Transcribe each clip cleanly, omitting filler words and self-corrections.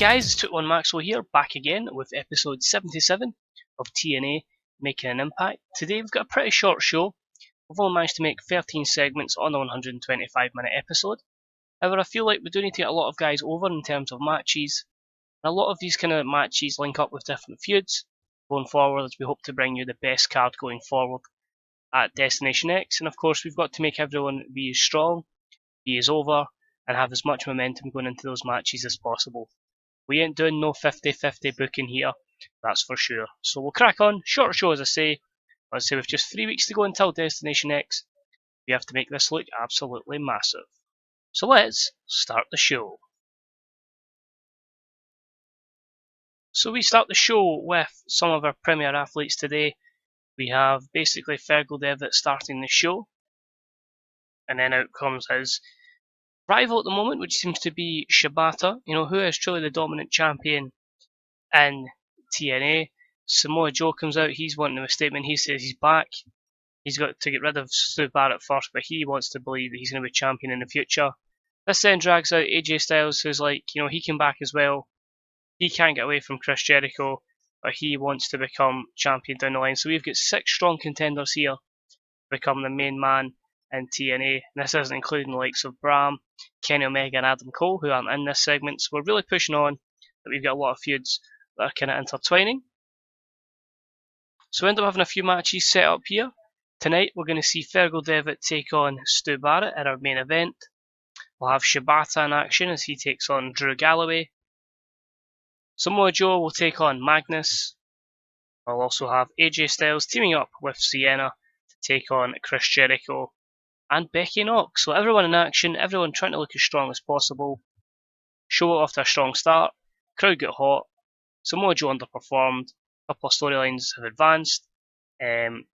guys, it's Took1 Maxwell here, back again with episode 77 of TNA Making an Impact. Today we've got a pretty short show. We've only managed to make 13 segments on a 125-minute episode. However, I feel like we do need to get a lot of guys over in terms of matches. And a lot of these kind of matches link up with different feuds going forward, as we hope to bring you the best card going forward at Destination X. And of course, we've got to make everyone be as strong, be as over, and have as much momentum going into those matches as possible. We ain't doing no 50-50 booking here, that's for sure. So we'll crack on. Shorter show, as I say. Let's say with just 3 weeks to go until Destination X, we have to make this look absolutely massive. So let's start the show. So we start the show with some of our premier athletes today. We have basically Fergal Devitt starting the show, and then out comes his rival at the moment, which seems to be Shibata, who is truly the dominant champion in TNA. Samoa Joe comes out, he's wanting a statement, he says he's back. He's got to get rid of Stu Barrett first, but he wants to believe that he's going to be champion in the future. This then drags out AJ Styles, who's like, he came back as well. He can't get away from Chris Jericho, but he wants to become champion down the line. So we've got 6 strong contenders here to become the main man in TNA. And this isn't including the likes of Bram, Kenny Omega and Adam Cole, who aren't in this segment. So we're really pushing on that we've got a lot of feuds that are kind of intertwining. So we end up having a few matches set up here. Tonight we're going to see Fergal Devitt take on Stu Barrett in our main event. We'll have Shibata in action as he takes on Drew Galloway. Samoa Joe will take on Magnus. We'll also have AJ Styles teaming up with Sienna to take on Chris Jericho and Becky Knox. So everyone in action, everyone trying to look as strong as possible. Show it off to a strong start. Crowd got hot. Samoa Joe underperformed. A couple of storylines have advanced. The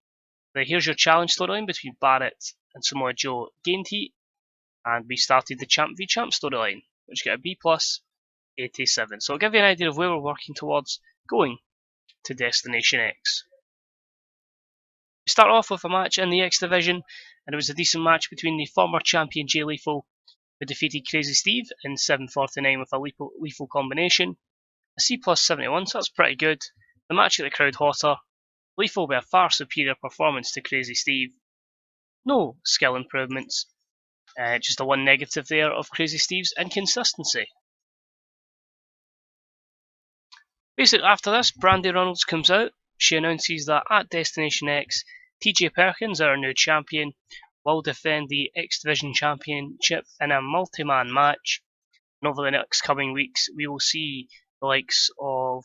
Here's Your Challenge storyline between Barrett and Samoa Joe gained heat. And we started the Champ v Champ storyline, which got a B+, 87. So I'll give you an idea of where we're working towards going to Destination X. We start off with a match in the X Division, and it was a decent match between the former champion Jay Lethal, who defeated Crazy Steve in 7:49 with a lethal combination. A C+ 71, so that's pretty good. The match got the crowd hotter. Lethal with a far superior performance to Crazy Steve. No skill improvements. Just a one negative there of Crazy Steve's inconsistency. Basically, after this, Brandi Reynolds comes out. She announces that at Destination X, TJ Perkins, our new champion, will defend the X Division Championship in a multi-man match. And over the next coming weeks, we will see the likes of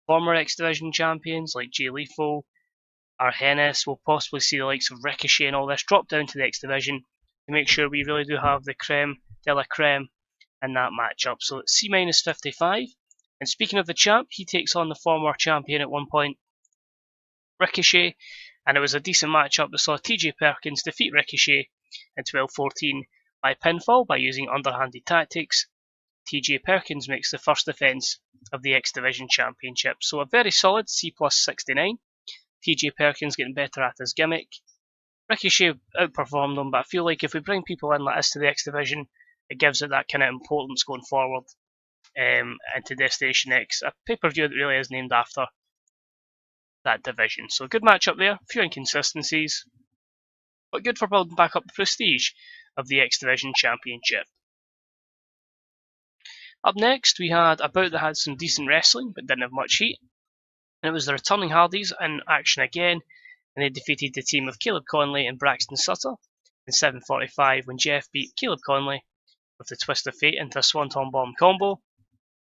former X Division champions like Jay Lethal, Arhenis. We'll possibly see the likes of Ricochet and all this drop down to the X Division to make sure we really do have the creme de la creme in that matchup. So it's C- 55. And speaking of the champ, he takes on the former champion at one point, Ricochet, and it was a decent matchup that saw TJ Perkins defeat Ricochet in 12:14 by pinfall by using underhanded tactics. TJ Perkins makes the first defence of the X Division Championship. So a very solid C+ 69. TJ Perkins getting better at his gimmick. Ricochet outperformed him, but I feel like if we bring people in like this to the X Division, it gives it that kind of importance going forward. Into Destination X, a pay-per-view that really is named after that division. So a good matchup there, a few inconsistencies, but good for building back up the prestige of the X Division Championship. Up next, we had a bout that had some decent wrestling, but didn't have much heat. And it was the returning Hardys in action again, and they defeated the team of Caleb Conley and Braxton Sutter in 7:45 when Jeff beat Caleb Conley with the Twist of Fate into a Swanton Bomb combo.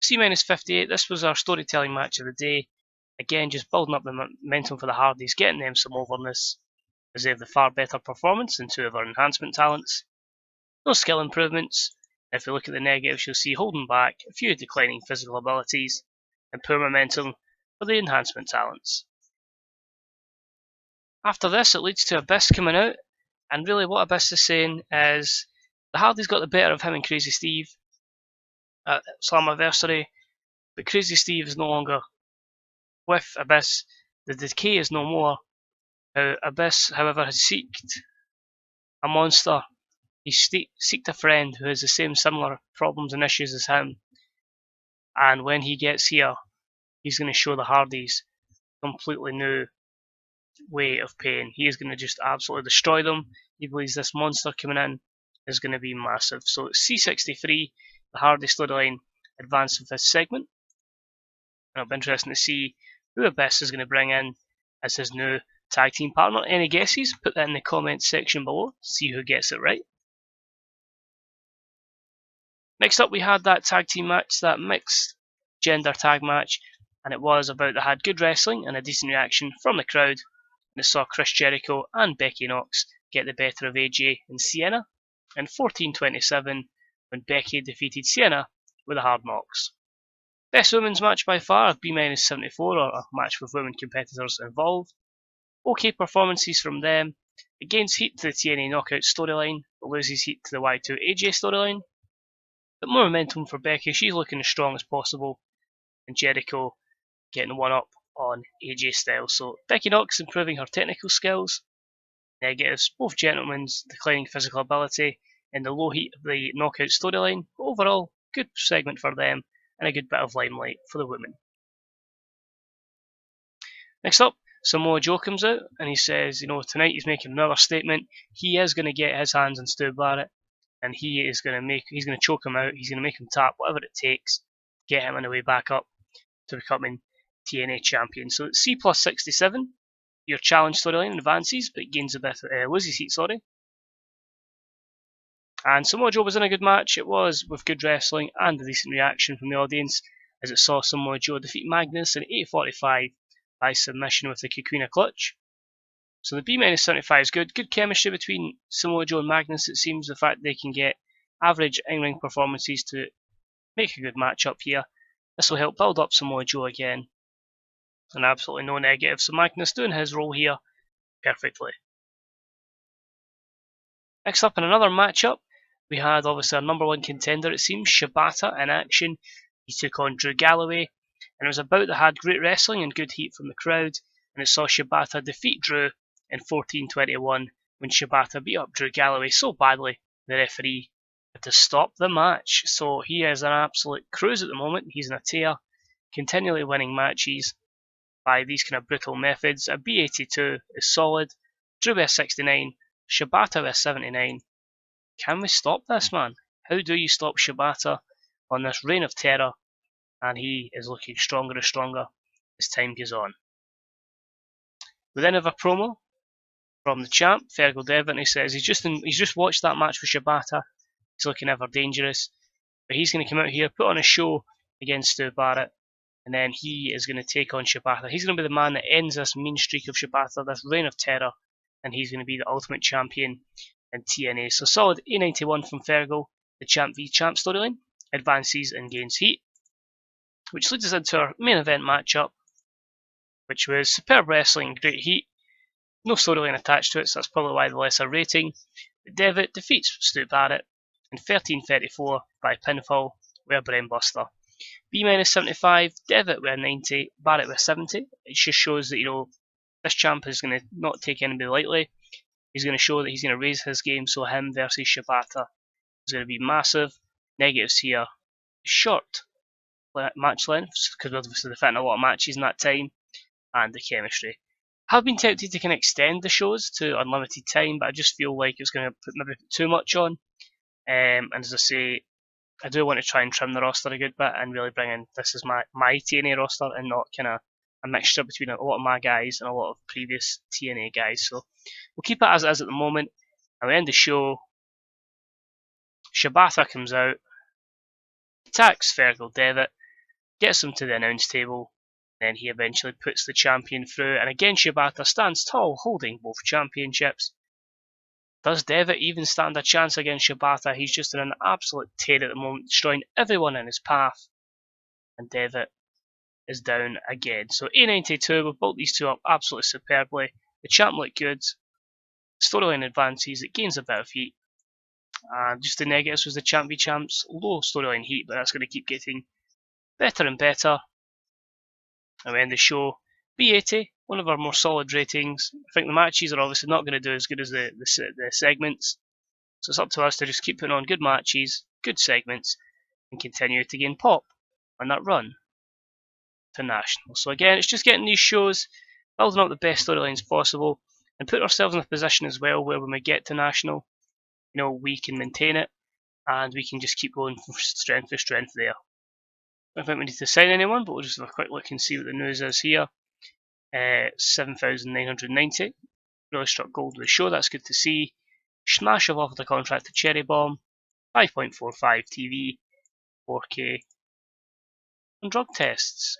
C- 58, this was our storytelling match of the day. Again, just building up the momentum for the Hardys, getting them some overness, as they have the far better performance than 2 of our enhancement talents. No skill improvements. If we look at the negatives, you'll see holding back, a few declining physical abilities, and poor momentum for the enhancement talents. After this, it leads to Abyss coming out, and really what Abyss is saying is the Hardys got the better of him and Crazy Steve at Slammiversary, but Crazy Steve is no longer with Abyss. The decay is no more. Abyss, however, has seeked a monster. He seeked a friend who has the same similar problems and issues as him. And when he gets here, he's going to show the Hardys completely new way of paying. He is going to just absolutely destroy them. He believes this monster coming in is going to be massive. So C63, the Hardy storyline, advanced with this segment. And it'll be interesting to see who Abyss is going to bring in as his new tag team partner. Any guesses? Put that in the comments section below. See who gets it right. Next up, we had that tag team match, that mixed gender tag match, and it was about they had good wrestling and a decent reaction from the crowd. And it saw Chris Jericho and Becky Knox get the better of AJ and Sienna in 14:27 when Becky defeated Sienna with a hard knocks. Best women's match by far, B-74, or a match with women competitors involved. Okay performances from them. It gains heat to the TNA Knockout storyline, but loses heat to the Y2 AJ storyline. But more momentum for Becky, she's looking as strong as possible, and Jericho getting one up on AJ Styles. So Becky Knox improving her technical skills. Negatives, both gentlemen's declining physical ability in the low heat of the Knockout storyline. But overall, good segment for them and a good bit of limelight for the women. Next up, Samoa Joe comes out and he says, tonight he's making another statement. He is going to get his hands on Stu Barrett, and he's going to choke him out. He's going to make him tap whatever it takes, get him on the way back up to becoming TNA champion. So C plus 67, your challenge storyline advances, but gains a bit, loses heat, sorry. And Samoa Joe was in a good match. It was with good wrestling and a decent reaction from the audience as it saw Samoa Joe defeat Magnus in 8:45 by submission with the Kukuna clutch. So the B-75 is good. Good chemistry between Samoa Joe and Magnus. It seems the fact they can get average in-ring performances to make a good matchup here. This will help build up Samoa Joe again. And absolutely no negative. So Magnus doing his role here perfectly. Next up in another matchup, we had obviously our number one contender, it seems, Shibata in action. He took on Drew Galloway, and it was about that had great wrestling and good heat from the crowd, and it saw Shibata defeat Drew in 14:21 when Shibata beat up Drew Galloway so badly the referee had to stop the match. So he is an absolute cruise at the moment. He's in a tear, continually winning matches by these kind of brutal methods. A B82 is solid, Drew with 69, Shibata with 79. Can we stop this, man? How do you stop Shibata on this reign of terror? And he is looking stronger and stronger as time goes on. We then have a promo from the champ, Fergal Devitt, and he says he's just watched that match with Shibata. He's looking ever dangerous, but he's going to come out here, put on a show against Stu Barrett, and then he is going to take on Shibata. He's going to be the man that ends this mean streak of Shibata, this reign of terror, and he's going to be the ultimate champion in TNA. So solid A91 from Fergal, the champ v champ storyline, advances and gains heat, which leads us into our main event matchup, which was superb wrestling, great heat, no storyline attached to it, so that's probably why the lesser rating. But Devitt defeats Stu Barrett in 13:34 by pinfall with a brainbuster. B-75, Devitt with a 90, Barrett with a 70. It just shows that, this champ is going to not take anybody lightly. He's going to show that he's going to raise his game, so him versus Shibata is going to be massive. Negatives here, short match lengths, because we're obviously defending a lot of matches in that time, and the chemistry. I've been tempted to kind of extend the shows to unlimited time, but I just feel like it's going to maybe put too much on. And as I say, I do want to try and trim the roster a good bit and really bring in, this is my TNA roster and not kind of a mixture between a lot of my guys and a lot of previous TNA guys. So we'll keep it as it is at the moment. And we end the show. Shibata comes out, attacks Fergal Devitt, gets him to the announce table, then he eventually puts the champion through, and again Shibata stands tall, holding both championships. Does Devitt even stand a chance against Shibata? He's just in an absolute tear at the moment, destroying everyone in his path. And Devitt is down again. So A92, we've built these two up absolutely superbly. The champ looked good. Storyline advances, it gains a bit of heat. And just the negatives was the champ v champs, low storyline heat, but that's going to keep getting better and better. And we end the show. B80, one of our more solid ratings. I think the matches are obviously not going to do as good as the segments. So it's up to us to just keep putting on good matches, good segments, and continue to gain pop on that run to national. So again, it's just getting these shows, building up the best storylines possible, and put ourselves in a position as well where when we get to national, we can maintain it and we can just keep going from strength to strength there. I don't think we need to sign anyone, but we'll just have a quick look and see what the news is here. 7,990. Really struck gold with the show, that's good to see. Smash have offered a contract to Cherry Bomb. 5.45 TV, 4K, and drug tests.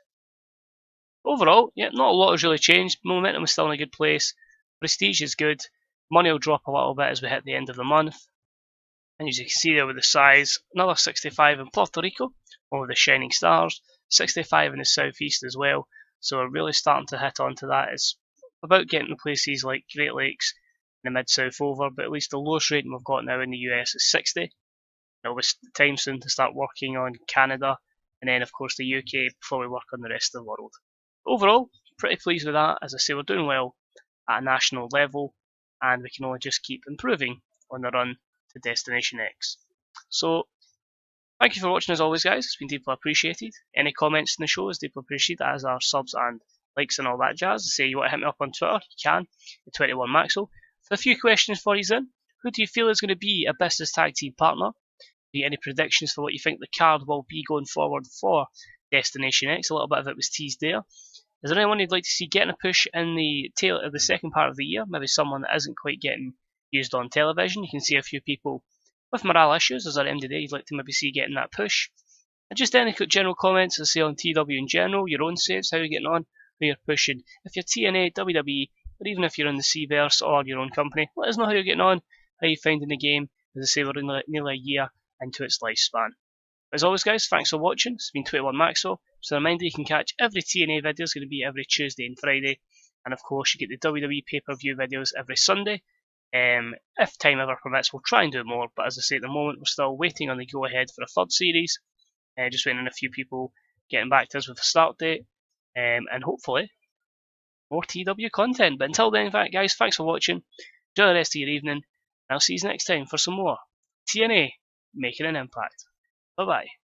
Overall, yeah, not a lot has really changed. Momentum is still in a good place. Prestige is good. Money will drop a little bit as we hit the end of the month. And as you can see there with the size, another 65 in Puerto Rico, one with the shining stars, 65 in the southeast as well. So we're really starting to hit onto that. It's about getting to places like Great Lakes and the mid-south over, but at least the lowest rating we've got now in the US is 60. It'll be time soon to start working on Canada, and then of course the UK before we work on the rest of the world. Overall, pretty pleased with that. As I say, we're doing well at a national level, and we can only just keep improving on the run to Destination X. So, thank you for watching as always, guys. It's been deeply appreciated. Any comments in the show is deeply appreciated, as are subs and likes and all that jazz. Say you want to hit me up on Twitter, you can, at 21Maxwell. For a few questions for you then, who do you feel is going to be a business tag team partner? Any predictions for what you think the card will be going forward for Destination X? A little bit of it was teased there. Is there anyone you'd like to see getting a push in the tail of the second part of the year? Maybe someone that isn't quite getting used on television. You can see a few people with morale issues, as at the end of the day, you'd like to maybe see getting that push. And just any general comments, I say on TW in general, your own saves, how you're getting on, who you're pushing. If you're TNA, WWE, or even if you're in the C-verse or your own company, let us know how you're getting on, how you're finding the game. As I say, we're in nearly a year into its lifespan. As always, guys, thanks for watching. It's been 21Maxwell. So a reminder, you can catch every TNA video. It's going to be every Tuesday and Friday. And of course, you get the WWE pay-per-view videos every Sunday. If time ever permits, we'll try and do more. But as I say, at the moment, we're still waiting on the go-ahead for a third series. Just waiting on a few people getting back to us with a start date. And hopefully, more TW content. But until then, in fact, guys, thanks for watching. Enjoy the rest of your evening. And I'll see you next time for some more TNA Making an Impact. Bye bye.